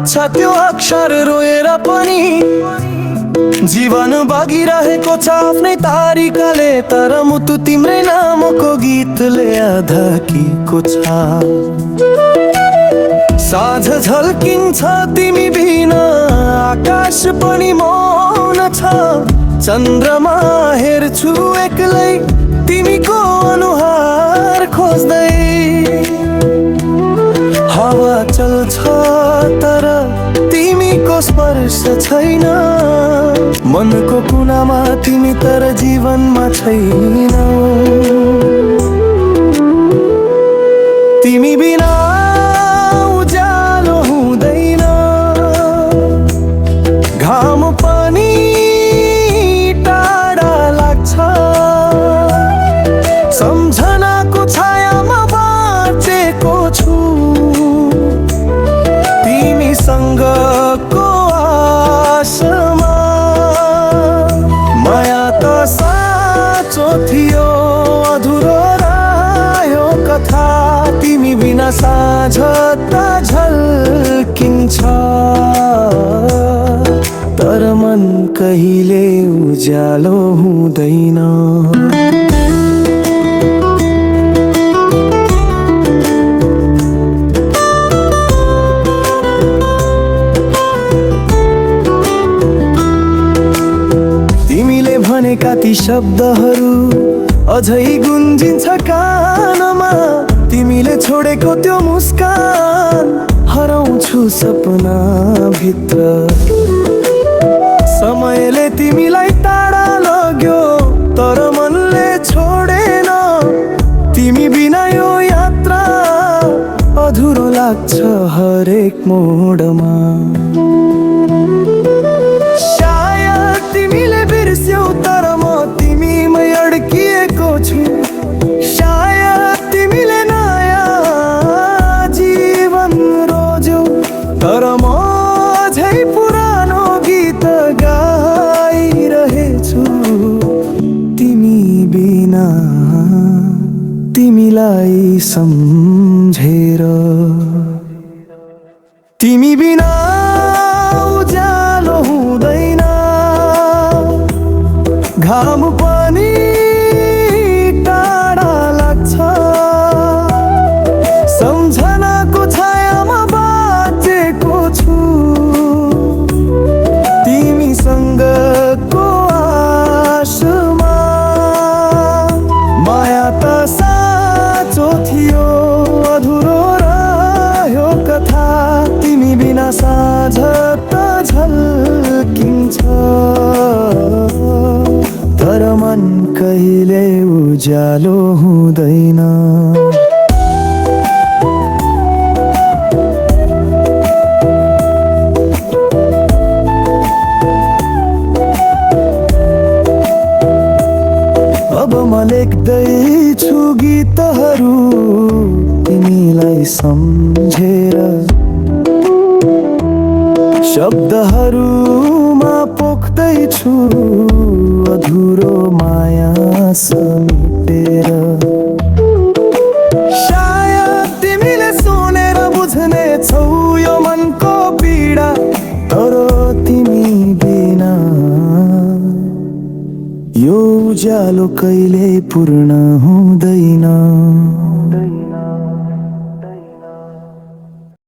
छ त्यो अक्षर रोएर पनि जीवन बगिरहेको छ आफ्नै तारिकाले। तर मुटु तिम्रै नामको गीतले आधाकिएको छ। साँझ झल्किन्छ तिमी बिना आकाश पनि मौन छ। चन्द्रमा हेर्छु एक्लै तिमीको अनुहार खोज्दै। हावा चल्छ तर तिमीको स्पर्श छैन। मनको कुनामा तिमी तर जीवनमा छैनौ। तिमी बिना उज्यालो हुँदैन, घाम पनि टाढा लाग्छ। सम्झनाको छायामा बाँचेको छु तिमीसँगको आशमा। माया त साँचो थियो अधुरो रह्यो कथा। तिमी बिना साँझ त झल्किन्छ तर मन कहिले उज्यालो हुँदैन। तिमीले भनेका ती शब्दहरू अझै गुन्जिन्छ कानमा। तिमीले छोडेको त्यो मुस्कान हराउँछु सपना भित्र। समयले तिमीलाई टाढा लग्यो तर मनले छोडेन। तिमी बिना यो यात्रा अधुरो लाग्छ हरेक मोडमा। सायद तिमीले बिर्स्यौ तर म तिमीमै अड्किएको छु। सायद तिमीले नयाँ जीवन रोज्यौ तर म अझै पुरानो गीत गाइरहेछु। तिमी बिना तिमीलाई सम्झेर। तिमी बिना उज्यालो हुँदैन, घाम पनि टाढा लाग्छ। सम्झनाको छायामा बाँचेको छु तिमीसँगको आशमा। माया त साँचो थियो अधुरो रह्यो कथा। तिमी बिना साँझ त झल्किन्छ तर मन कहिले उज्यालो हुँदैन। अब म लेख्दैछु गीतहरू तिमीलाई सम्झेर। शब्दहरूमा पोख्दैछु अधुरो माया समेटेर। सायद तिमीले सुनेर बुझ्ने छौ यो मनको पीडा। तर तिमी बिना यो उज्यालो कहिले पूर्ण हुँदैन।